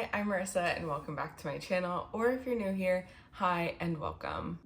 Hi, I'm Marissa and welcome back to my channel, or if you're new here, hi and welcome.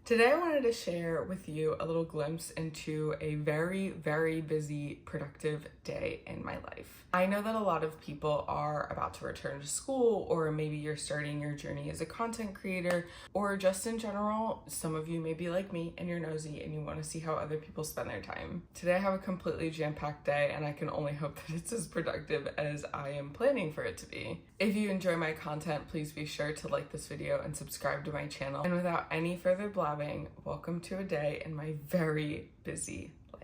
Today I wanted to share with you a little glimpse into a very, very busy, productive day in my life. I know that a lot of people are about to return to school, or maybe you're starting your journey as a content creator, or just in general, some of you may be like me and you're nosy and you want to see how other people spend their time. Today I have a completely jam-packed day and I can only hope that it's as productive as I am planning for it to be. If you enjoy my content, please be sure to like this video and subscribe to my channel. And without any further blabbing, welcome to a day in my very busy life.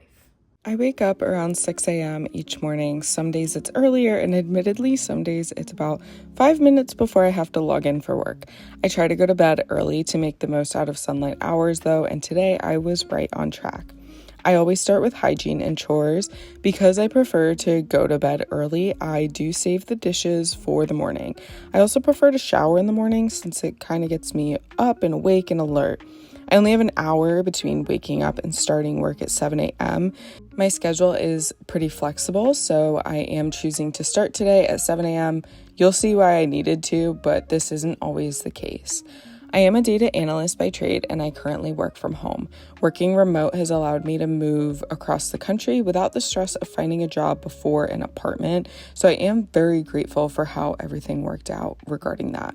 I wake up around 6 a.m. each morning. Some days it's earlier, and admittedly, some days it's about 5 minutes before I have to log in for work. I try to go to bed early to make the most out of sunlight hours though, and today I was right on track. I always start with hygiene and chores. Because I prefer to go to bed early, I do save the dishes for the morning. I also prefer to shower in the morning since it kind of gets me up and awake and alert. I only have an hour between waking up and starting work at 7 a.m. My schedule is pretty flexible, so I am choosing to start today at 7 a.m. You'll see why I needed to, but this isn't always the case. I am a data analyst by trade and I currently work from home. Working remote has allowed me to move across the country without the stress of finding a job before an apartment, so I am very grateful for how everything worked out regarding that.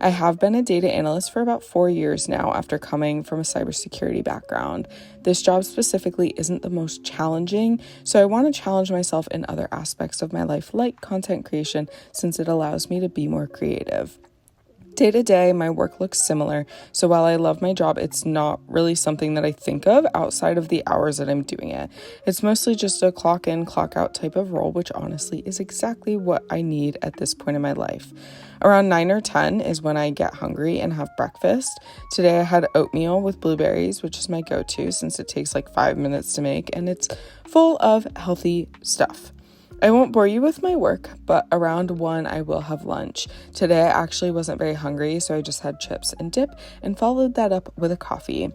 I have been a data analyst for about 4 years now after coming from a cybersecurity background. This job specifically isn't the most challenging, so I want to challenge myself in other aspects of my life like content creation since it allows me to be more creative. Day to day, my work looks similar, so while I love my job, it's not really something that I think of outside of the hours that I'm doing it. It's mostly just a clock in, clock out type of role, which honestly is exactly what I need at this point in my life. Around 9 or 10 is when I get hungry and have breakfast. Today I had oatmeal with blueberries, which is my go-to since it takes like 5 minutes to make, and it's full of healthy stuff. I won't bore you with my work, but around 1 I will have lunch. Today I actually wasn't very hungry, so I just had chips and dip and followed that up with a coffee.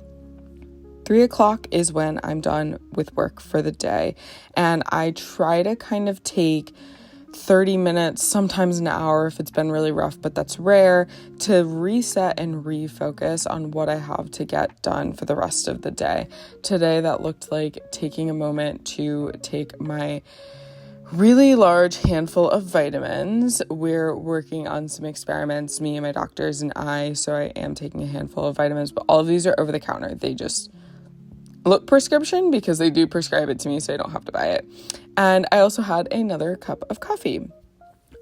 3 o'clock is when I'm done with work for the day, and I try to kind of take 30 minutes, sometimes an hour if it's been really rough, but that's rare, to reset and refocus on what I have to get done for the rest of the day. Today that looked like taking a moment to take my really large handful of vitamins. We're working on some experiments, me and my doctors and I, so I am taking a handful of vitamins, but all of these are over the counter. They just look prescription because they do prescribe it to me so I don't have to buy it. And I also had another cup of coffee.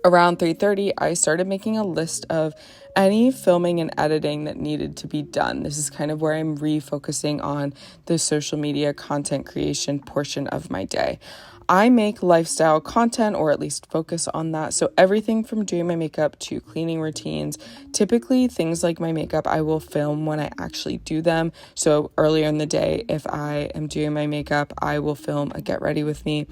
Around 3:30, I started making a list of any filming and editing that needed to be done. This is kind of where I'm refocusing on the social media content creation portion of my day. I make lifestyle content, or at least focus on that. So everything from doing my makeup to cleaning routines, typically things like my makeup, I will film when I actually do them. So earlier in the day, if I am doing my makeup, I will film a get ready with me.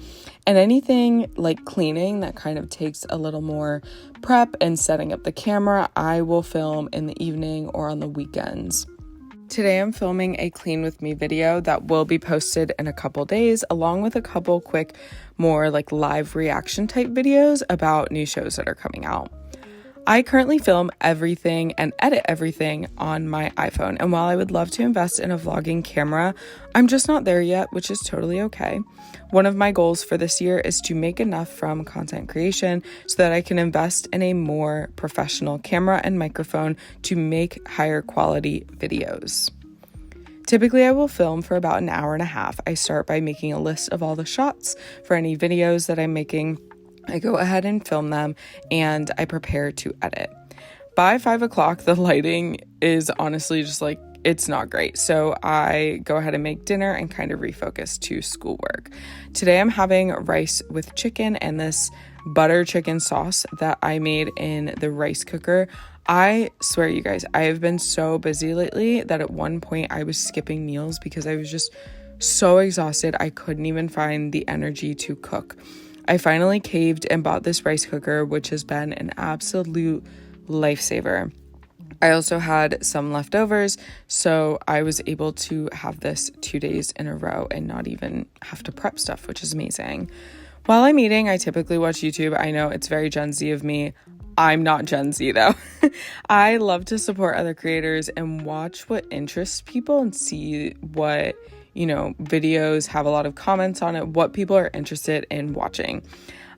And anything like cleaning that kind of takes a little more prep and setting up the camera, I will film in the evening or on the weekends. Today I'm filming a clean with me video that will be posted in a couple days, along with a couple quick, more like live reaction type videos about new shows that are coming out. I currently film everything and edit everything on my iPhone, and while I would love to invest in a vlogging camera, I'm just not there yet, which is totally okay. One of my goals for this year is to make enough from content creation so that I can invest in a more professional camera and microphone to make higher quality videos. Typically, I will film for about an hour and a half. I start by making a list of all the shots for any videos that I'm making. I go ahead and film them, and I prepare to edit. By 5 o'clock, the lighting is honestly just like, it's not great. So I go ahead and make dinner and kind of refocus to schoolwork. Today I'm having rice with chicken and this butter chicken sauce that I made in the rice cooker. I swear, you guys, I have been so busy lately that at one point I was skipping meals because I was just so exhausted. I couldn't even find the energy to cook. I finally caved and bought this rice cooker, which has been an absolute lifesaver. I also had some leftovers, so I was able to have this 2 days in a row and not even have to prep stuff, which is amazing. While I'm eating, I typically watch YouTube. I know it's very Gen Z of me. I'm not Gen Z though. I love to support other creators and watch what interests people and see what, videos have a lot of comments on it, what people are interested in watching.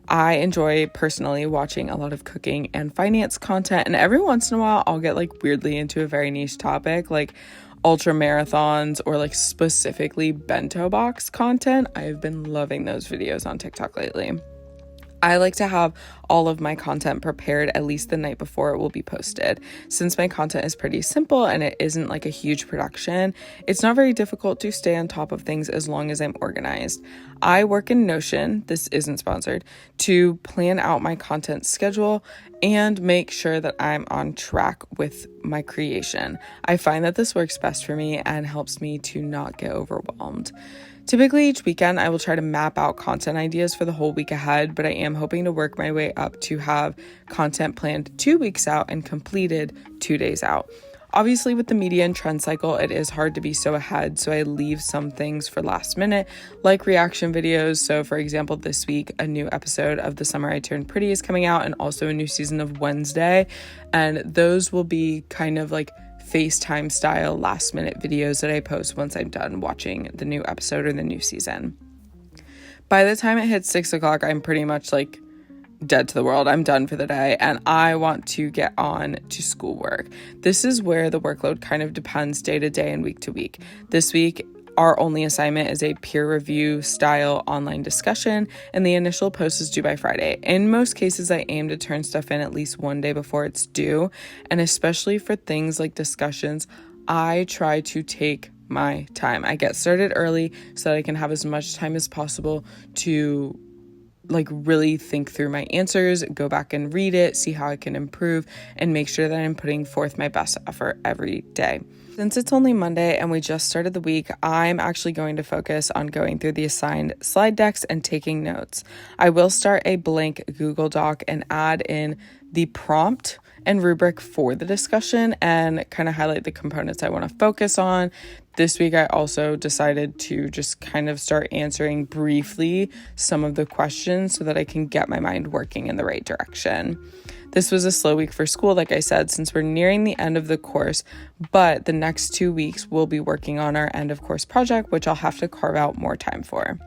I enjoy personally watching a lot of cooking and finance content, and every once in a while I'll get weirdly into a very niche topic like ultra marathons or specifically bento box content. I've been loving those videos on TikTok lately. I like to have all of my content prepared at least the night before it will be posted. Since my content is pretty simple and it isn't a huge production, it's not very difficult to stay on top of things as long as I'm organized. I work in Notion, this isn't sponsored, to plan out my content schedule and make sure that I'm on track with my creation. I find that this works best for me and helps me to not get overwhelmed. Typically, each weekend, I will try to map out content ideas for the whole week ahead, but I am hoping to work my way up to have content planned 2 weeks out and completed 2 days out. Obviously, with the media and trend cycle, it is hard to be so ahead, so I leave some things for last minute, like reaction videos. So, for example, this week, a new episode of The Summer I Turned Pretty is coming out, and also a new season of Wednesday, and those will be kind of FaceTime style last minute videos that I post once I'm done watching the new episode or the new season. By the time it hits 6 o'clock, I'm pretty much dead to the world. I'm done for the day and I want to get on to schoolwork. This is where the workload kind of depends day to day and week to week. This week, our only assignment is a peer review style online discussion, and the initial post is due by Friday. In most cases, I aim to turn stuff in at least one day before it's due, and especially for things like discussions, I try to take my time. I get started early so that I can have as much time as possible to really think through my answers, go back and read it, see how I can improve, and make sure that I'm putting forth my best effort every day. Since it's only Monday and we just started the week, I'm actually going to focus on going through the assigned slide decks and taking notes. I will start a blank Google Doc and add in the prompt and rubric for the discussion and kind of highlight the components I want to focus on. This week, I also decided to just kind of start answering briefly some of the questions so that I can get my mind working in the right direction. This was a slow week for school, like I said, since we're nearing the end of the course, but the next 2 weeks we'll be working on our end of course project, which I'll have to carve out more time for.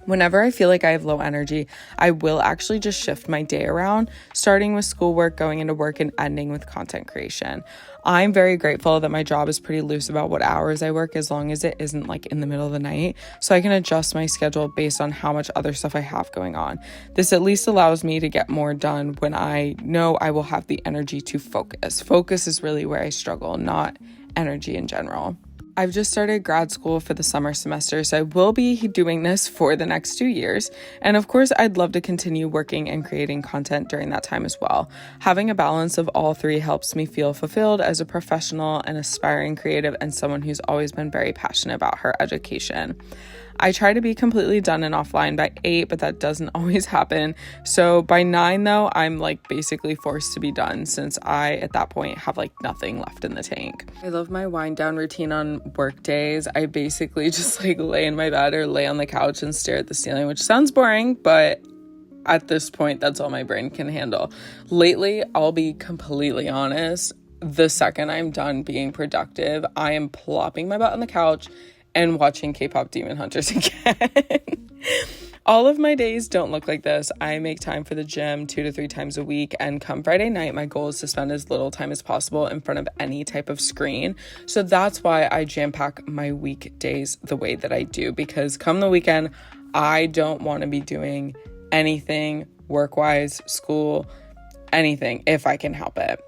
Whenever I feel like I have low energy, I will actually just shift my day around, starting with schoolwork, going into work, and ending with content creation. I'm very grateful that my job is pretty loose about what hours I work as long as it isn't in the middle of the night, so I can adjust my schedule based on how much other stuff I have going on. This at least allows me to get more done when I know I will have the energy to focus. Focus is really where I struggle, not energy in general. I've just started grad school for the summer semester, so I will be doing this for the next 2 years. And of course, I'd love to continue working and creating content during that time as well. Having a balance of all three helps me feel fulfilled as a professional and aspiring creative and someone who's always been very passionate about her education. I try to be completely done and offline by 8, but that doesn't always happen. So by 9 though, I'm basically forced to be done since I, at that point, have nothing left in the tank. I love my wind down routine on work days. I basically just lay in my bed or lay on the couch and stare at the ceiling, which sounds boring, but at this point, that's all my brain can handle. Lately, I'll be completely honest, the second I'm done being productive, I am plopping my butt on the couch and watching K-pop Demon Hunters again. All of my days don't look like this. I make time for the gym 2 to 3 times a week, and come Friday night, my goal is to spend as little time as possible in front of any type of screen. So that's why I jam-pack my weekdays the way that I do, because come the weekend, I don't want to be doing anything work-wise, school, anything, if I can help it.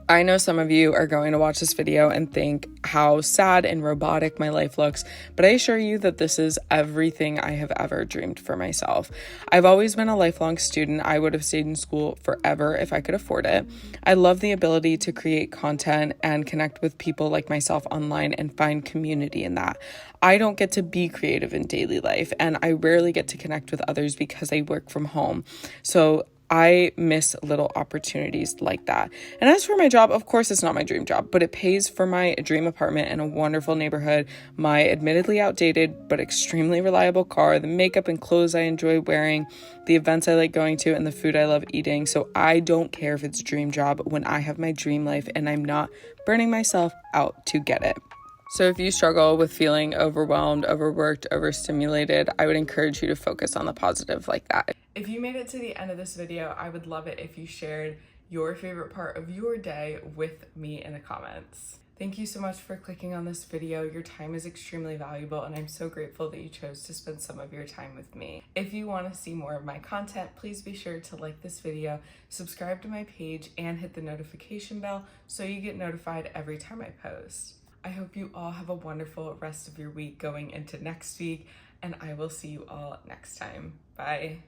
I know some of you are going to watch this video and think how sad and robotic my life looks, but I assure you that this is everything I have ever dreamed for myself. I've always been a lifelong student. I would have stayed in school forever if I could afford it. I love the ability to create content and connect with people like myself online and find community in that. I don't get to be creative in daily life, and I rarely get to connect with others because I work from home. So I miss little opportunities like that. And as for my job, of course, it's not my dream job, but it pays for my dream apartment in a wonderful neighborhood, my admittedly outdated but extremely reliable car, the makeup and clothes I enjoy wearing, the events I like going to, and the food I love eating. So I don't care if it's a dream job when I have my dream life and I'm not burning myself out to get it. So if you struggle with feeling overwhelmed, overworked, overstimulated, I would encourage you to focus on the positive like that. If you made it to the end of this video, I would love it if you shared your favorite part of your day with me in the comments. Thank you so much for clicking on this video. Your time is extremely valuable, and I'm so grateful that you chose to spend some of your time with me. If you want to see more of my content, please be sure to like this video, subscribe to my page, and hit the notification bell so you get notified every time I post. I hope you all have a wonderful rest of your week going into next week, and I will see you all next time. Bye.